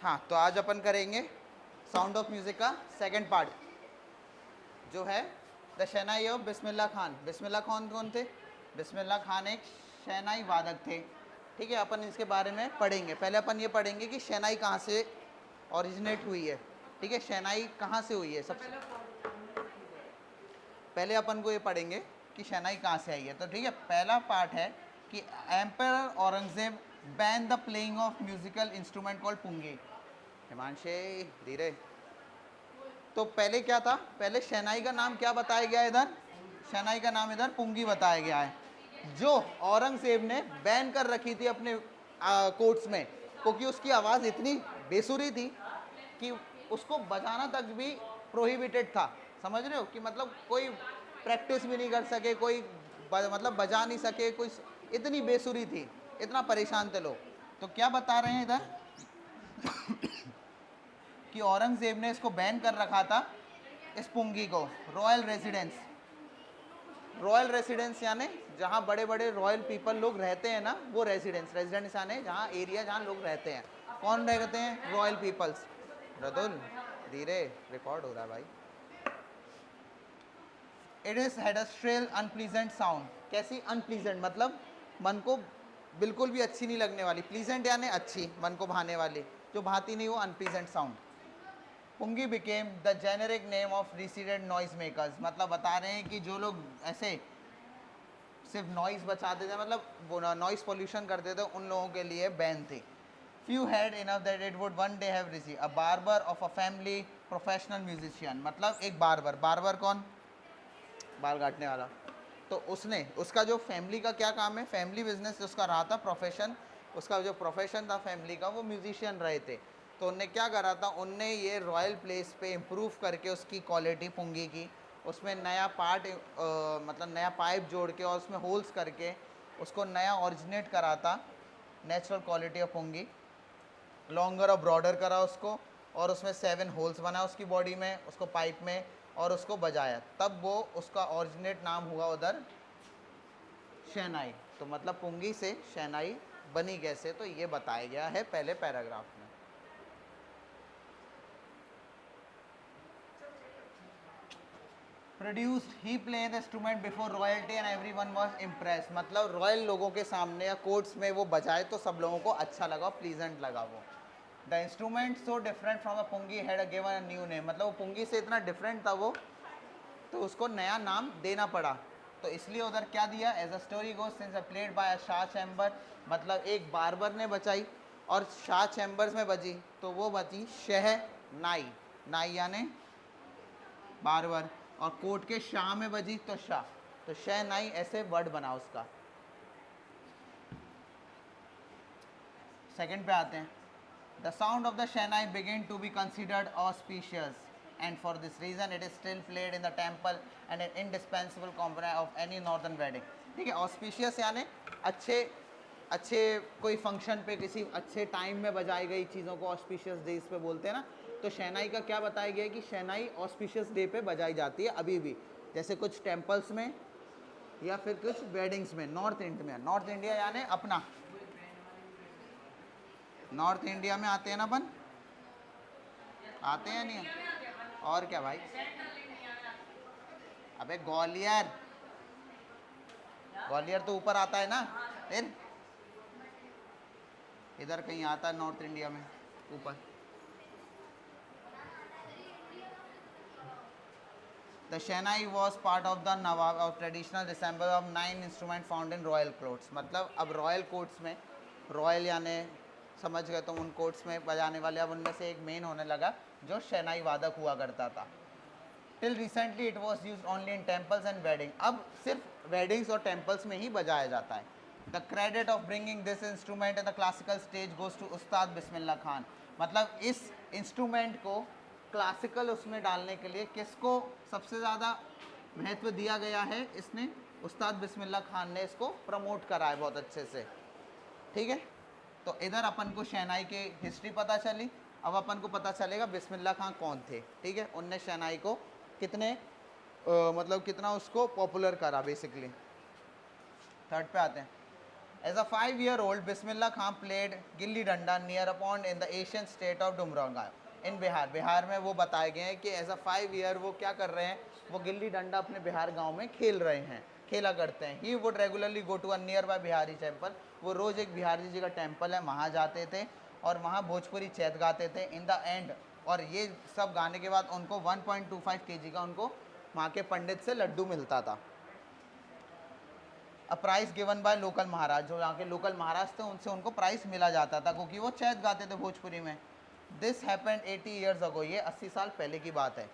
हाँ, तो आज अपन करेंगे साउंड ऑफ म्यूज़िक का सेकंड पार्ट, जो है the shehnai of Bismillah Khan. Bismillah Khan कौन थे? बिस्मिल्लाह खान एक शहनाई वादक थे। ठीक है, अपन इसके बारे में पढ़ेंगे। पहले अपन ये पढ़ेंगे कि शहनाई कहाँ से ओरिजिनेट हुई है। ठीक है, शहनाई कहाँ से हुई है सबसे पहले अपन को ये पढ़ेंगे कि शहनाई कहाँ से आई है। तो ठीक है, पहला पार्ट है कि emperor Aurangzeb ban the playing of musical instrument called pungi. हिमांशे धीरे। तो पहले क्या था? पहले शहनाई का नाम क्या बताया गया इधर? शहनाई का नाम इधर पुंगी बताया गया है, जो औरंगजेब ने बैन कर रखी थी अपने कोर्ट्स में, क्योंकि उसकी आवाज़ इतनी बेसुरी थी कि उसको बजाना तक भी प्रोहिबिटेड था। समझ रहे हो कि मतलब कोई प्रैक्टिस भी नहीं कर सके, कोई मतलब बजा नहीं सके, कोई इतनी बेसुरी थी, इतना परेशान थे लोग। तो क्या बता रहे हैं इधर कि औरंगजेब ने इसको बैन कर रखा था, इस पुंगी को। रॉयल रेजिडेंस, रॉयल रेजिडेंस यानी जहाँ बड़े बड़े रॉयल पीपल लोग रहते हैं ना, वो रेजिडेंस। रेजिडेंस यानी जहाँ एरिया जहाँ लोग रहते हैं। कौन रहते हैं? Royal peoples. रदुल धीरे, रिकॉर्ड हो रहा है भाई। It is had a shrill unpleasant sound. कैसी अनप्लीजेंट? मतलब मन को बिल्कुल भी अच्छी नहीं लगने वाली। प्लीजेंट यानी अच्छी, मन को भाने वाली। जो भाती नहीं वो unpleasant sound. Pungi became the generic name of reeded noise makers. मतलब बता रहे हैं कि जो लोग ऐसे सिर्फ नॉइज बचाते थे, मतलब वो नॉइज पोल्यूशन करते थे, उन लोगों के लिए बैन थी। Few had enough that it would one day have receive a barber of a family professional musician. मतलब एक बार्बर, बार्बर कौन? बाल काटने वाला। तो उसने, उसका जो फैमिली का क्या काम है, फैमिली बिजनेस उसका रहा था, प्रोफेशन, उसका जो प्रोफेशन था फैमिली का, वो म्यूजिशियन रहे थे। तो उनने क्या करा था, उनने ये रॉयल प्लेस पे इम्प्रूव करके उसकी क्वालिटी पुंगी की, उसमें नया पार्ट मतलब नया पाइप जोड़ के और उसमें होल्स करके उसको नया ऑरिजिनेट करा था, नेचुरल क्वालिटी ऑफ पुंगी। लॉन्गर और ब्रॉडर करा उसको, और उसमें 7 होल्स बना उसकी बॉडी में, उसको पाइप में, और उसको बजाया, तब वो उसका ऑरिजिनेट नाम हुआ उधर शहनाई। तो मतलब पुंगी से शहनाई बनी कैसे, तो ये बताया गया है पहले पैराग्राफ में। Produced he play the instrument before royalty and everyone was impress. मतलब रॉयल लोगों के सामने या कोर्ट्स में वो बजाए तो सब लोगों को अच्छा लगा, प्लीजेंट लगा वो। The instrument so different from the pungi had given a new name. मतलब वो पुंगी से इतना डिफरेंट था वो, तो उसको नया नाम देना पड़ा। तो इसलिए उधर क्या दिया? As a story go since played by Shah chamber. मतलब एक बार्बर ने बचाई और शाह चैम्बर्स में बजी, तो वो बची शह नाई। नाई यानी बार्बर, और कोर्ट के शाह में बजी तो शाह, तो शह नाई, ऐसे वर्ड बना उसका। सेकंड पे आते हैं। The sound of the shehnai begin to be considered auspicious and for this reason it is still played in the temple and an indispensable component of any northern wedding। ठीक है, ऑस्पिशियस यानी अच्छे अच्छे कोई फंक्शन पे किसी अच्छे टाइम में बजाई गई चीज़ों को ऑस्पिशियस डेज पे बोलते हैं ना। तो शहनाई का क्या बताया गया है कि शहनाई ऑस्पिशियस डे पे बजाई जाती है अभी भी, जैसे कुछ टेम्पल्स में या फिर कुछ वेडिंग्स में। नॉर्थ इंडिया में, नॉर्थ इंडिया यानी अपना नॉर्थ इंडिया में आते हैं ना अपन, आते हैं नहीं? और क्या भाई? अबे ग्वालियर, ग्वालियर तो ऊपर आता है ना, फिर इधर कहीं आता है नॉर्थ इंडिया में ऊपर। The shehnai was part of the nawab of traditional ensemble of 9 instrument found in royal courts. मतलब अब रॉयल कोर्ट्स में, रॉयल यानी समझ गए तुम, उन कोर्ट्स में बजाने वाले, अब उनमें से एक मेन होने लगा जो शहनाई वादक हुआ करता था। Till recently it was use only in temples and wedding. अब सिर्फ वेडिंग्स और टेम्पल्स में ही बजाया जाता है। The credit of bringing this instrument in the classical stage goes to Ustad Bismillah Khan. मतलब इस इंस्ट्रूमेंट को क्लासिकल उसमें डालने के लिए किसको सबसे ज़्यादा महत्व दिया गया है? इसने, उस्ताद बिस्मिल्लाह खान ने इसको प्रमोट करा है बहुत अच्छे से। ठीक है, तो इधर अपन को शहनाई की हिस्ट्री पता चली। अब अपन को पता चलेगा बिस्मिल्लाह खान कौन थे। ठीक है, उनने शहनाई को कितने मतलब कितना उसको पॉपुलर करा बेसिकली। थर्ड पे आते हैं। As a 5-year-old, Bismillah Khan played gilli danda near a pond in the Asian state of Dumranga in Bihar. Bihar में वो बताए गए हैं कि एज अ 5 year वो क्या कर रहे हैं, वो गिल्ली डंडा अपने बिहार गांव में खेल रहे हैं, खेला करते हैं. He would regularly go to a nearby Bihari temple. वो रोज़ एक बिहारी जी का टेम्पल है वहाँ जाते थे और वहाँ भोजपुरी चैत गाते थे. इन द एंड, और ये सब गाने के बाद उनको 1.25 kg का उनको वहाँ के पंडित से लड्डू मिलता था. A prize given by local maharaj, जो यहाँ के लोकल महाराज थे उनसे उनको प्राइस मिला जाता था क्योंकि वो चैत गाते थे भोजपुरी में. दिस हैपेंड 80 years ago, ये 80 साल पहले की बात है.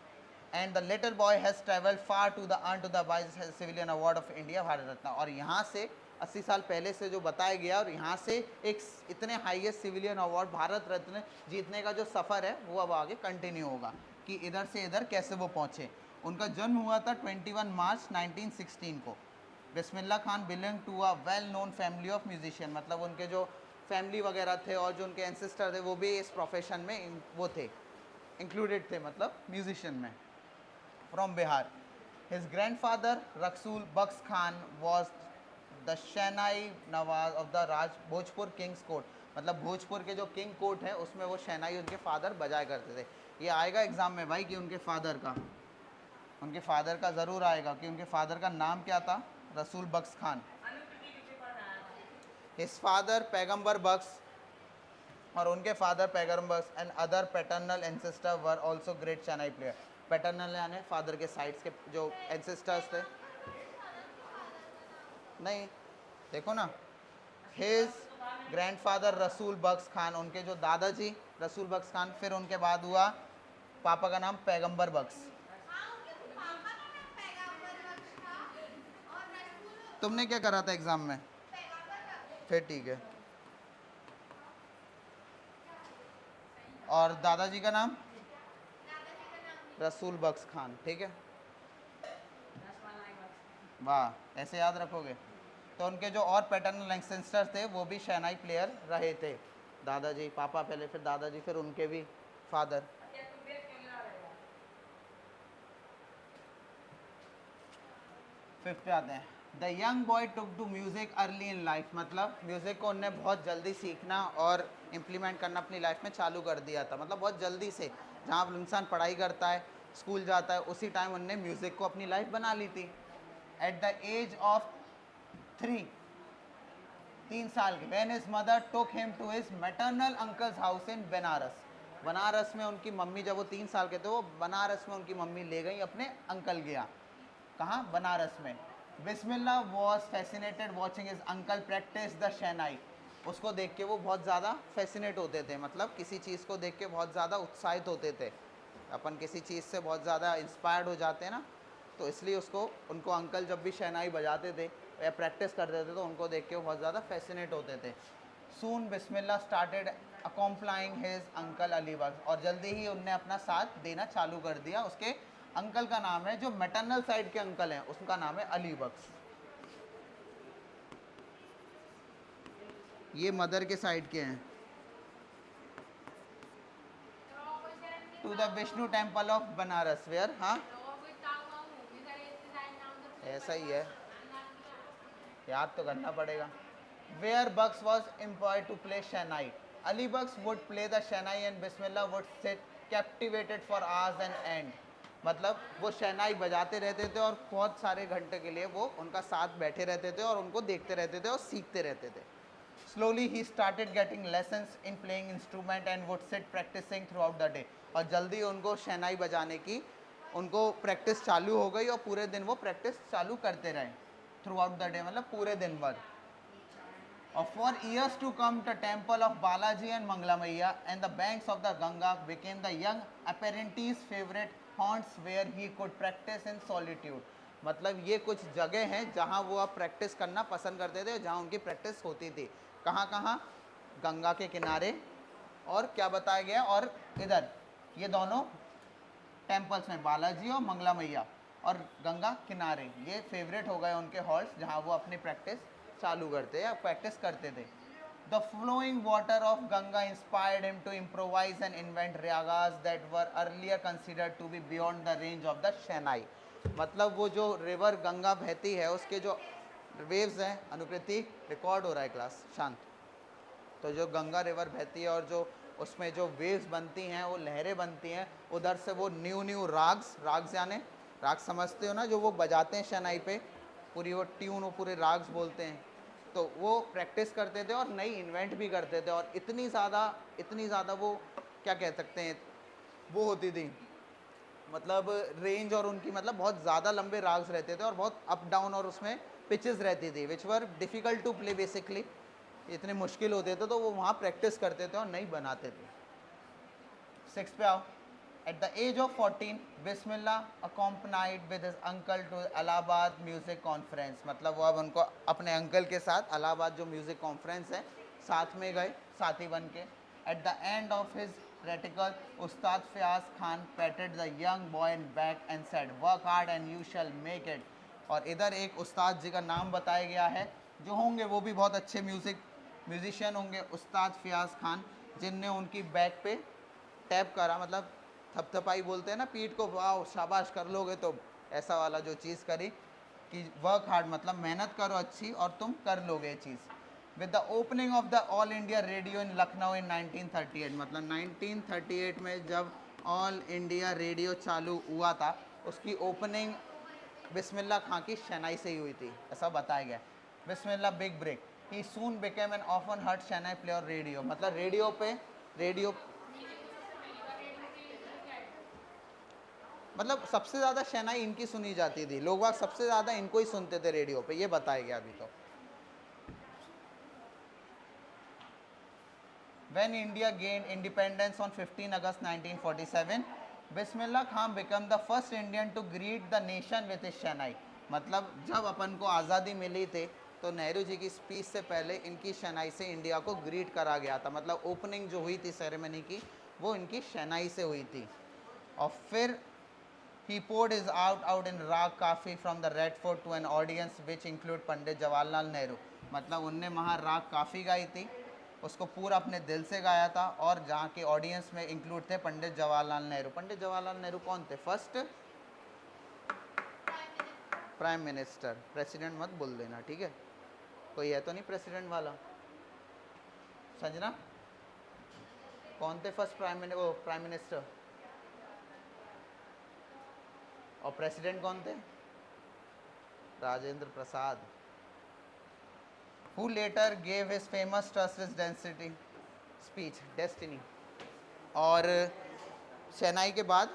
And the little boy has travelled far to the earn to the wise civilian award of India, Bharat Ratna. और यहाँ से 80 साल पहले से जो बताया गया और यहाँ से एक इतने हाईएस्ट सिविलियन अवार्ड भारत रत्न जीतने का जो सफ़र है वो अब आगे कंटिन्यू होगा कि इधर से इधर कैसे वो पहुँचे. उनका जन्म हुआ था 21 मार्च 1916 को. Bismillah Khan belong to a well known family of musician, मतलब उनके जो फैमिली वगैरह थे और जो उनके एंसेस्टर थे वो भी इस प्रोफेशन में वो थे, इंक्लूडेड थे, मतलब म्यूजिशियन में, from Bihar. His grandfather Rasool Bakhsh Khan was the shehnai nawaz of the raj Bhojpur king's court, मतलब भोजपुर के जो किंग कोर्ट है उसमें वो शहनाई उनके फादर बजाया करते थे. ये आएगा एग्ज़ाम में भाई कि उनके फादर का ज़रूर आएगा कि उनके फादर का नाम क्या था, रसूल बख्श खान. हिज फादर पैगंबर बख्श, और उनके father Paigambar Bakhsh and other paternal ancestor were also great shehnai player. Paternal यानी फादर के साइड्स के जो एंसेस्टर्स थे, नहीं देखो ना, हिज ग्रैंडफादर रसूल बख्श खान, उनके जो दादाजी रसूल बख्श खान, फिर उनके बाद हुआ पापा का नाम पैगंबर बख्श. तुमने क्या करा था एग्ज़ाम में? फिर ठीक है. और दादाजी का नाम रसूल बख्श खान, ठीक है. वाह, ऐसे याद रखोगे. तो उनके जो और पैटर्नल एंसेस्टर थे वो भी शहनाई प्लेयर रहे थे. दादाजी, पापा पहले, फिर दादाजी, फिर उनके भी फादर. फिफ्थ पे आते हैं. The young boy took to music early in life, मतलब म्यूज़िक को उनने बहुत जल्दी सीखना और इम्प्लीमेंट करना अपनी लाइफ में चालू कर दिया था, मतलब बहुत जल्दी से. जहाँ अब इंसान पढ़ाई करता है, स्कूल जाता है, उसी टाइम उनने म्यूज़िक को अपनी लाइफ बना ली थी. एट द एज ऑफ 3 साल के, when his mother took him to his maternal uncle's house in Banaras. Banaras में उनकी मम्मी, जब वो 3 साल के थे, वो बनारस में उनकी मम्मी ले गई अपने अंकल गया. कहाँ? बनारस में. Bismillah was fascinated watching his uncle practice the shehnai. उसको देख के वो बहुत ज़्यादा फैसिनेट होते थे, मतलब किसी चीज़ को देख के बहुत ज़्यादा उत्साहित होते थे. अपन किसी चीज़ से बहुत ज़्यादा इंस्पायर्ड हो जाते हैं ना, तो इसलिए उनको अंकल जब भी शहनाई बजाते थे या प्रैक्टिस करते थे तो उनको देख के वो बहुत ज़्यादा फैसिनेट होते थे. सून बिस्मिल्लाह स्टार्टेड अकॉम्प्लाइंग हिज अंकल अली बख्श, और जल्दी ही उनने अपना साथ देना चालू कर दिया. उसके अंकल का नाम है, जो मैटरनल साइड के अंकल हैं उसका नाम है अली बख्श. ये मदर के साइड के हैं. To the Vishnu temple of Banaras where, हाँ ऐसा ही है, याद तो करना पड़ेगा. Where Bakhsh was employed to play shehnai. Ali Bakhsh would play the shehnai and Bismillah would sit captivated for hours and and, मतलब वो शहनाई बजाते रहते थे और बहुत सारे घंटे के लिए वो उनका साथ बैठे रहते थे और उनको देखते रहते थे और सीखते रहते थे. स्लोली ही started getting lessons in playing instrument and would sit practising throughout the day. और जल्दी उनको शहनाई बजाने की उनको प्रैक्टिस चालू हो गई और पूरे दिन वो प्रैक्टिस चालू करते रहे. थ्रू आउट द डे मतलब पूरे दिन भर. और for years to come the temple of Balaji and Mangala Maiya and the banks of the Ganga became the young apprentice's favourite haunts where he could practice in solitude. मतलब ये कुछ जगह हैं जहाँ वो अब प्रैक्टिस करना पसंद करते थे, जहाँ उनकी प्रैक्टिस होती थी. कहाँ कहाँ? गंगा के किनारे, और क्या बताया गया, और इधर ये दोनों टेम्पल्स में, बालाजी और मंगला मैया और गंगा किनारे, ये फेवरेट हो गए उनके हॉल्स जहाँ वो अपनी प्रैक्टिस चालू करते या प्रैक्टिस करते थे. The flowing water of Ganga inspired him to improvise and invent ragas that were earlier considered to be beyond the range of the shehnai. मतलब वो जो रिवर गंगा बहती है उसके जो वेव्स हैं, अनुकृति रिकॉर्ड हो रहा है क्लास, शांत। तो जो गंगा रिवर बहती है और जो उसमें जो वेव्स बनती हैं, वो लहरें बनती हैं, उधर से वो न्यू राग्स यानी राग समझते हो ना, जो वो बजाते हैं शहनाई पे, पूरी वो ट्यून, वो पूरे राग्स बोलते हैं, तो वो प्रैक्टिस करते थे और नई इन्वेंट भी करते थे। और इतनी ज़्यादा वो क्या कह सकते हैं, वो होती थी मतलब रेंज, और उनकी मतलब बहुत ज़्यादा लंबे राग्स रहते थे और बहुत अप डाउन, और उसमें पिचेस रहती थी विच वर डिफ़िकल्ट टू प्ले बेसिकली, इतने मुश्किल होते थे, तो वो वहाँ प्रैक्टिस करते थे और नहीं बनाते थे। 6 पे आओ। At the age of 14 Bismillah accompanied with his uncle to Allahabad music conference, मतलब वो अब उनको अपने अंकल के साथ इलाहाबाद जो म्यूज़िक कॉन्फ्रेंस है साथ में गए, साथी बन के। At the end of his recital Ustad Fayaz Khan patted the young boy in back and said work hard and you shall make it. और इधर एक उस्ताद जी का नाम बताया गया है, जो होंगे वो भी बहुत अच्छे म्यूज़िशियन होंगे, उस्ताद फयाज खान, जिनने उनकी बैक पे टैप करा, मतलब थपथपाई बोलते हैं ना पीठ को, वाह शाबाश कर लोगे, तो ऐसा वाला जो चीज़ करी कि वर्क हार्ड मतलब मेहनत करो अच्छी और तुम कर लोगे ये चीज़। With the opening of the All India radio in Lucknow in 1938, मतलब 1938 में जब ऑल इंडिया रेडियो चालू हुआ था, उसकी ओपनिंग बिस्मिल्लाह खां की शहनाई से ही हुई थी, ऐसा बताया गया। Bismillah big break, he soon became an often heard shehnai play और रेडियो, मतलब रेडियो मतलब सबसे ज़्यादा शहनाई इनकी सुनी जाती थी, लोग बाग सबसे ज़्यादा इनको ही सुनते थे रेडियो पे, ये बताया गया अभी तो। When India gained independence on 15 August 1947, Bismillah Khan became the first Indian to greet the nation with his शहनाई, मतलब जब अपन को आज़ादी मिली थी तो नेहरू जी की स्पीच से पहले इनकी शहनाई से इंडिया को ग्रीट करा गया था, मतलब ओपनिंग जो हुई थी सेरेमनी की वो इनकी शहनाई से हुई थी। और फिर he poured his out in राग काफ़ी from the Red Fort to an audience which include Pandit Jawaharlal Nehru, मतलब उनने वहाँ राग काफ़ी गाई थी, उसको पूरा अपने दिल से गाया था, और जहाँ के ऑडियंस में इंक्लूड थे पंडित जवाहरलाल नेहरू। पंडित जवाहरलाल नेहरू कौन थे? फर्स्ट प्राइम मिनिस्टर, प्रेसिडेंट मत बोल देना, ठीक है? कोई है तो नहीं प्रेसिडेंट वाला? संजना, कौन थे फर्स्ट प्राइम मिनिस्टर? और प्रेसिडेंट कौन थे? Rajendra Prasad. Who later gave his famous trust residency speech destiny. और शहनाई के बाद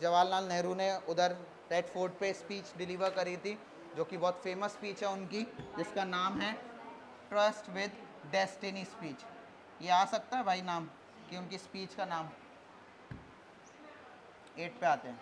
जवाहरलाल नेहरू ने उधर रेड फोर्ट पे स्पीच डिलीवर करी थी, जो कि बहुत फेमस स्पीच है उनकी, जिसका नाम है ट्रस्ट विद डेस्टिनी स्पीच। ये आ सकता है भाई नाम कि उनकी स्पीच का नाम? 8 पे आते हैं।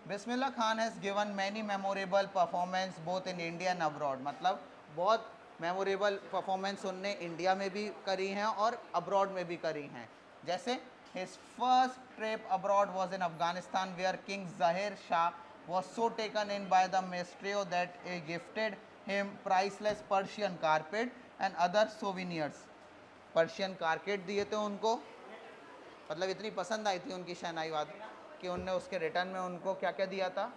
Bismillah Khan has given many memorable performance both in India and abroad, मतलब बहुत मेमोरेबल परफॉर्मेंस उनने इंडिया में भी करी हैं और अब्रॉड में भी करी हैं। जैसे his first trip abroad was in Afghanistan where king Zahir Shah was so taken in by the maestro that a gifted him priceless Persian carpet and other souvenirs. Persian carpet दिए थे उनको, मतलब इतनी पसंद आई थी उनकी शहनाई वाद कि उनने उसके रिटर्न में उनको क्या क्या दिया था?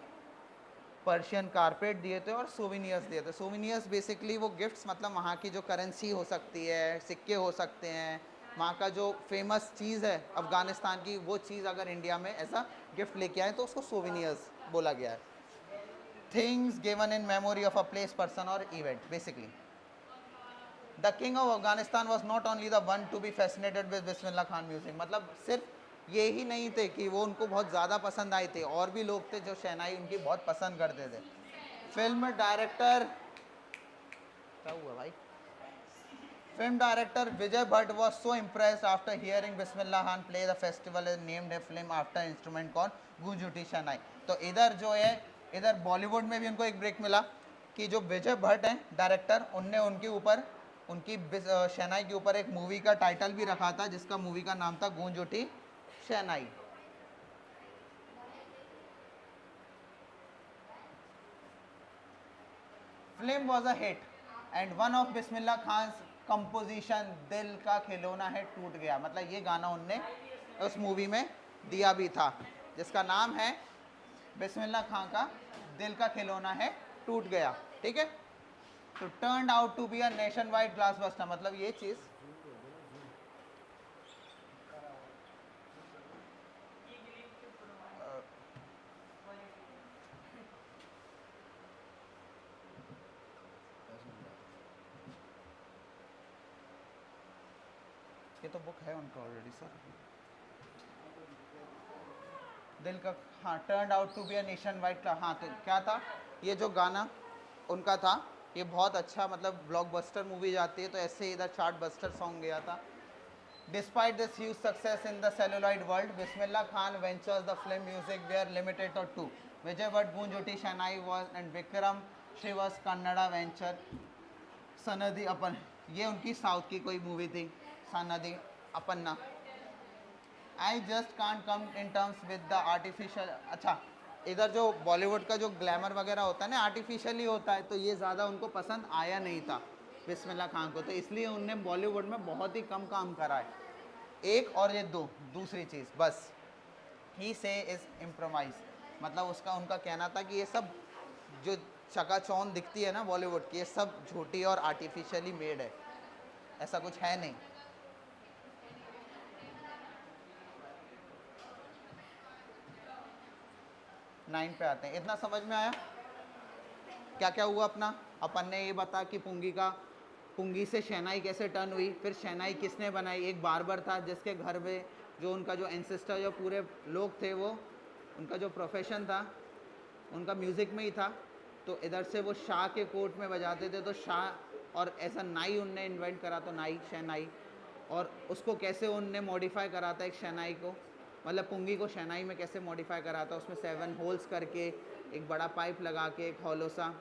पर्शियन कारपेट दिए थे और सोविनियर्स दिए थे। सोविनियर्स बेसिकली वो गिफ्ट्स, मतलब वहाँ की जो करेंसी हो सकती है, सिक्के हो सकते हैं, वहाँ का जो फेमस चीज़ है अफ़गानिस्तान की, वो चीज़ अगर इंडिया में ऐसा गिफ्ट लेके आए तो उसको सोविनियर्स बोला गया है। Things given in memory of a place, person और event. Basically the king of Afghanistan was not only the one to be fascinated with Bismillah Khan music, मतलब सिर्फ ये ही नहीं थे कि वो उनको बहुत ज़्यादा पसंद आए थे, और भी लोग थे जो शहनाई उनकी बहुत पसंद करते थे। फिल्म डायरेक्टर, क्या हुआ भाई? Film director Vijay Bhatt was so impressed after hearing Bismillah Khan play the festival is named a film after instrument कॉन गूंज उठी शहनाई। तो इधर जो है, इधर बॉलीवुड में भी उनको एक ब्रेक मिला कि जो विजय भट्ट हैं डायरेक्टर, उनने उनके ऊपर उनकी शहनाई के ऊपर एक मूवी का टाइटल भी रखा था, जिसका मूवी का नाम था Goonj Uthi Shehnai. Film was a hit and one of Bismillah Khan composition Dil Ka खिलौना है टूट गया, मतलब ये गाना उनने उस मूवी में दिया भी था, जिसका नाम है बिस्मिल्लाह खान का दिल का खिलौना है टूट गया। ठीक है, तो turn out to be a nation wide blockbuster, मतलब ये चीज़ ये तो बुक है उनका ऑलरेडी सर, दिल का, हाँ, turn out to be a nation wide, हाँ, तो क्या था ये जो गाना उनका था, ये बहुत अच्छा, मतलब ब्लॉकबस्टर मूवी जाती है तो ऐसे ही इधर चार्ट बस्टर सॉन्ग गया था। Despite this huge success in the celluloid world, Bismillah Khan ventures the film music were limited to two. Vijay Bhatt Gunjoti Shanai was and Vikram Shiva's Kannada venture Sanadi Apan. ये उनकी south की कोई movie थी, सनदी अपन्ना। I just can't come in terms with the artificial, अच्छा, इधर जो बॉलीवुड का जो ग्लैमर वगैरह होता है ना, आर्टिफिशियली होता है, तो ये ज़्यादा उनको पसंद आया नहीं था बिस्मिल्लाह खान को, तो इसलिए उनने बॉलीवुड में बहुत ही कम काम करा है। एक और ये दो, दूसरी चीज़ बस, ही से इज़ इम्प्रोवाइज, मतलब उसका उनका कहना था कि ये सब जो चकाचौंध दिखती है ना बॉलीवुड की, ये सब झूठी और आर्टिफिशियली मेड है, ऐसा कुछ है नहीं। 9 पे आते हैं, इतना समझ में आया क्या क्या हुआ अपना। अपन ने ये बता कि पुंगी से शहनाई कैसे टर्न हुई, फिर शहनाई किसने बनाई, एक बार्बर था जिसके घर में जो उनका जो एंसेस्टर जो पूरे लोग थे, वो उनका जो प्रोफेशन था उनका म्यूज़िक में ही था, तो इधर से वो शाह के कोर्ट में बजाते थे, तो शाह और ऐसा नाई उनने इन्वेंट करा, तो नाई शहनाई, और उसको कैसे उनने मॉडिफाई करा था एक शहनाई को, मतलब पुंगी को शहनाई में कैसे मॉडिफाई करा था, उसमें 7 होल्स करके एक बड़ा पाइप लगा के एक हॉलो सा,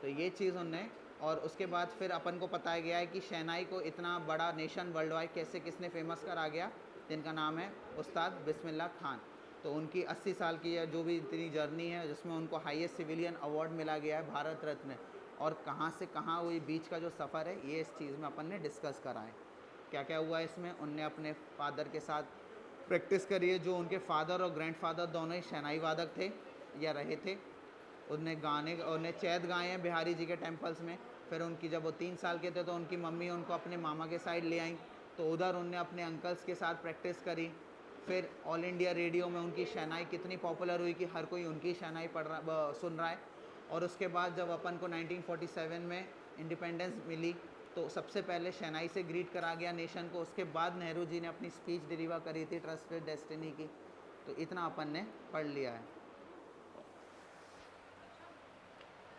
तो ये चीज़ उनने। और उसके बाद फिर अपन को बताया गया है कि शहनाई को इतना बड़ा नेशन वर्ल्ड वाइड कैसे किसने फेमस करा गया, जिनका नाम है उस्ताद बिस्मिल्लाह खान। तो उनकी 80 साल की जो भी इतनी जर्नी है, जिसमें उनको हाईएस्ट सिविलियन अवार्ड मिला गया है भारत रत्न, और कहाँ से कहाँ वो बीच का जो सफ़र है, ये इस चीज़ में अपन ने डिस्कस करा है। क्या क्या हुआ इसमें, उनने अपने फादर के साथ प्रैक्टिस करी है, जो उनके फादर और ग्रैंडफादर दोनों ही शहनाई वादक थे या रहे थे, उनने चैत गाए हैं बिहारी जी के टेम्पल्स में। फिर उनकी जब वो 3 साल के थे तो उनकी मम्मी उनको अपने मामा के साइड ले आई, तो उधर उनने अपने अंकल्स के साथ प्रैक्टिस करी। फिर ऑल इंडिया रेडियो में उनकी शहनाई कितनी पॉपुलर हुई कि हर कोई उनकी शहनाई सुन रहा है। और उसके बाद जब अपन को 1947 में इंडिपेंडेंस मिली, तो सबसे पहले शहनाई से ग्रीट करा गया नेशन को, उसके बाद नेहरू जी ने अपनी स्पीच डिलीवर करी थी ट्रस्टेड डेस्टिनी की। तो इतना अपन ने पढ़ लिया है।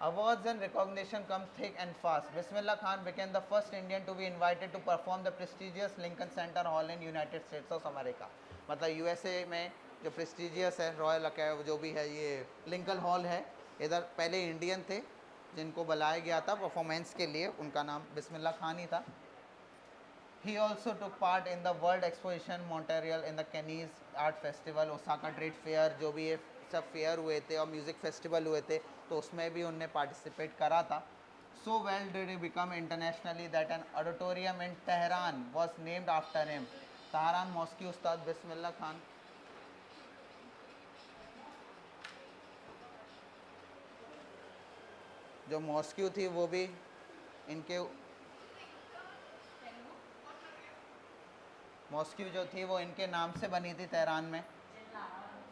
Awards and recognition come thick and fast. Bismillah Khan became the first Indian to be invited to perform the prestigious Lincoln Center Hall in United States of America. मतलब USA में जो prestigious है, रॉयल जो भी है, ये Lincoln hall है, इधर पहले इंडियन थे जिनको बुलाया गया था परफॉर्मेंस के लिए, उनका नाम बिस्मिल्लाह खान ही था। He also took part in the World Exposition Montreal in the Cannes Art Festival, Osaka Trade Fair, जो भी ये सब फेयर हुए थे और म्यूज़िक फेस्टिवल हुए थे, तो उसमें भी उनने पार्टिसिपेट करा था। So well did he become internationally that an auditorium in Tehran was named after him. Tehran मॉस्की उस्ताद बिस्मिल्लाह खान। जो मॉस्क्यू थी वो भी इनके, मॉस्क्यू जो थी वो इनके नाम से बनी थी तेहरान में।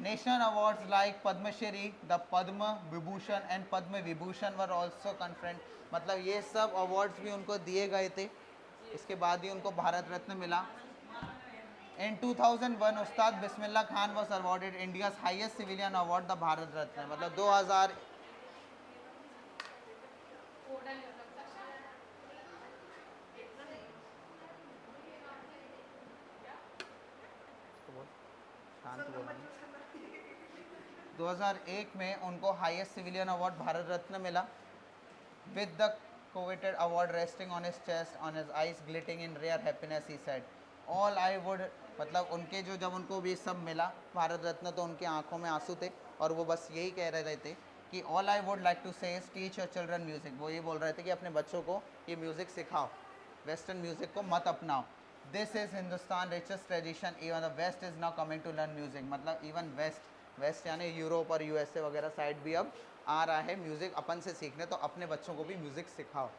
National awards like Padmashri, the Padma Vibhushan and Padma Vibhushan were also conferred, मतलब ये सब अवार्ड्स भी उनको दिए गए थे, इसके बाद ही उनको भारत रत्न मिला। In 2001 Ustad Bismillah Khan was awarded India's highest civilian award the Bharat Ratna, मतलब 2000 2001 में उनको highest civilian award Bharat Ratna मिला, with the coveted award resting on his chest, on his eyes glittering in rare happiness, he said all I would, मतलब उनके जो जब उनको भी सब मिला भारत रत्न, तो उनके आंखों में आंसू थे और वो बस यही कह रहे थे कि all I would like to say is teach your children music, वो ये बोल रहे थे कि अपने बच्चों को ये म्यूज़िक सिखाओ, वेस्टर्न म्यूज़िक को मत अपनाओ। This is Hindustan richest tradition, even the west is now coming to learn music, मतलब इवन वेस्ट यानी यूरोप और यूएसए वगैरह साइड भी अब आ रहा है म्यूज़िक अपन से सीखने, तो अपने बच्चों को भी म्यूज़िक सिखाओ।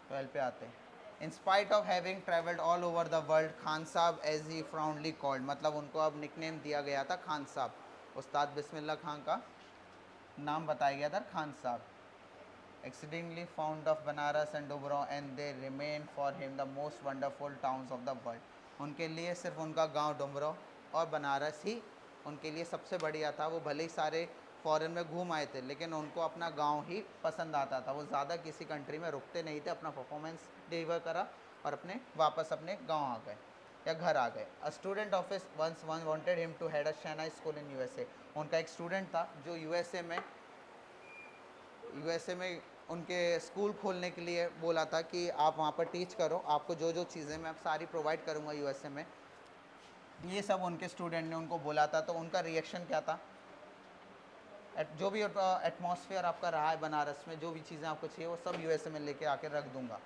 12 पे आते हैं। In spite of having travelled all over the world, Khan साहब एज ही फ्राउंडली कॉल्ड, मतलब उनको अब निकनेम दिया गया था खान साहब। उस्ताद बिस्मिल्लाह खान का नाम बताया गया था खान साहब। Accidentally found of Banaras and Dumraon and they remain for him the most wonderful towns of the world. उनके लिए सिर्फ उनका गांव डुमराव और बनारस ही उनके लिए सबसे बढ़िया था। वो भले ही सारे फॉरेन में घूम आए थे, लेकिन उनको अपना गांव ही पसंद आता था। वो ज़्यादा किसी कंट्री में रुकते नहीं थे, अपना परफॉर्मेंस डिलीवर करा और अपने वापस अपने गांव आ गए या घर आ गए। A student of his once wanted him to head a shehnai school in USA. उनका एक स्टूडेंट था जो यूएसए में उनके स्कूल खोलने के लिए बोला था कि आप वहाँ पर टीच करो, आपको जो जो चीज़ें मैं सारी प्रोवाइड करूँगा यूएसए में। ये सब उनके स्टूडेंट ने उनको बोला था। तो उनका रिएक्शन क्या था, जो भी एटमॉस्फेयर आपका रहा है बनारस में, जो भी चीज़ें आपको चाहिए वो सब यूएसए में लेके आके रख दूंगा।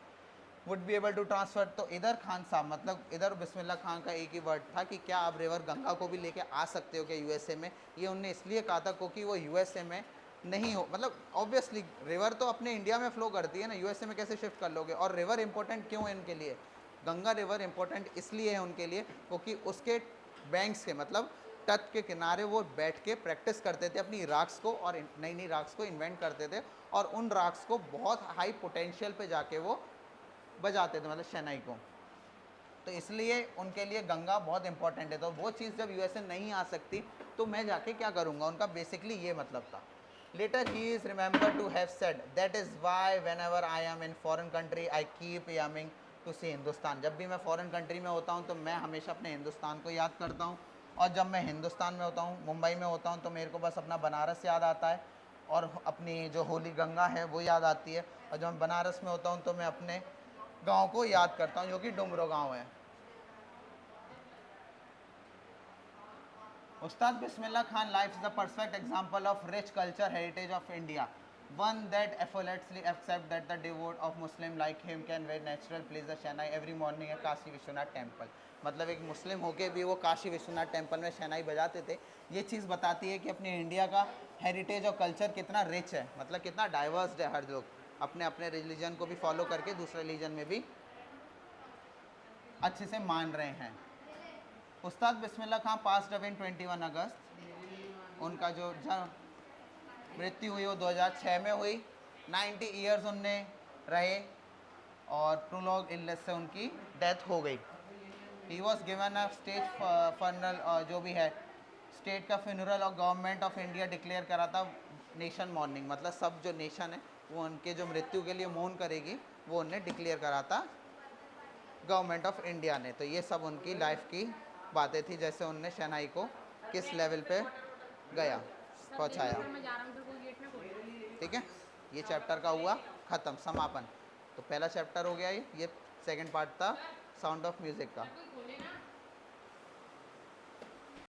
Would be able to transfer, तो इधर खान साहब मतलब इधर बिस्मिल्लाह खान का एक ही वर्ड था कि क्या आप रिवर गंगा को भी लेके आ सकते हो क्या यूएसए में। ये उनने इसलिए कहा था क्योंकि वो यूएसए में नहीं हो, मतलब ऑब्वियसली रिवर तो अपने इंडिया में फ्लो करती है ना, यूएसए में कैसे शिफ्ट कर लोगे। और रिवर इंपॉर्टेंट क्यों है इनके लिए, गंगा रिवर इंपॉर्टेंट इसलिए है उनके लिए क्योंकि उसके बैंक्स के मतलब तट के किनारे वो बैठ के प्रैक्टिस करते थे अपनी राग्स को, और नई नई राग्स को इन्वेंट करते थे, और उन राग्स को बहुत हाई पोटेंशियल पे जाके वो बजाते थे, मतलब शहनाई को। तो इसलिए उनके लिए गंगा बहुत इंपॉर्टेंट है। तो वो चीज़ जब यूएसए नहीं आ सकती तो मैं जाके क्या करूँगा, उनका बेसिकली ये मतलब था। Later he is remember to have said that is why whenever I am in foreign country I keep yearning to see Hindustan. जब भी मैं फ़ॉरेन कंट्री में होता हूँ तो मैं हमेशा अपने हिंदुस्तान को याद करता हूँ, और जब मैं हिंदुस्तान में होता हूँ, मुंबई में होता हूँ, तो मेरे को बस अपना बनारस याद आता है और अपनी जो होली गंगा है वो याद आती है। और जब मैं बनारस में होता हूँ तो मैं अपने गांव को याद करता हूँ जो कि डुमरो गांव है। Ustad Bismillah Khan life is the perfect example of rich culture heritage of India, one that effortlessly accept that the devote of Muslim like him can very natural plays the shehnai every morning at Kashi Vishwanath temple. मतलब एक मुस्लिम होके भी वो Kashi Vishwanath temple में शहनाई बजाते थे। ये चीज़ बताती है कि अपने इंडिया का हेरिटेज और कल्चर कितना रिच है, मतलब कितना डाइवर्स है। हर लोग अपने अपने रिलीजन को भी फॉलो करके दूसरे रिलीजन में भी अच्छे से मान रहे हैं। उस्ताद Bismillah Khan passed away in 21 अगस्त। उनका जो मृत्यु हुई वो 2006 में हुई। 90 ईयर्स उनने रहे और प्रोलॉग इलनेस से उनकी डेथ हो गई। He was given a state funeral, जो भी है स्टेट का फ्यूनरल, और गवर्नमेंट ऑफ इंडिया डिक्लेयर करा था नेशन मॉर्निंग, मतलब सब जो नेशन है वो उनके जो मृत्यु के लिए मौन करेगी, वो उनने डिक्लेयर करा था गवर्नमेंट ऑफ इंडिया ने। तो ये सब उनकी लाइफ की बातें थी, जैसे उनने शहनाई को किस लेवल पे गया पहुंचाया। ठीक है, ये चैप्टर का हुआ ख़त्म, समापन। तो पहला चैप्टर हो गया ये सेकंड पार्ट था साउंड ऑफ म्यूज़िक का।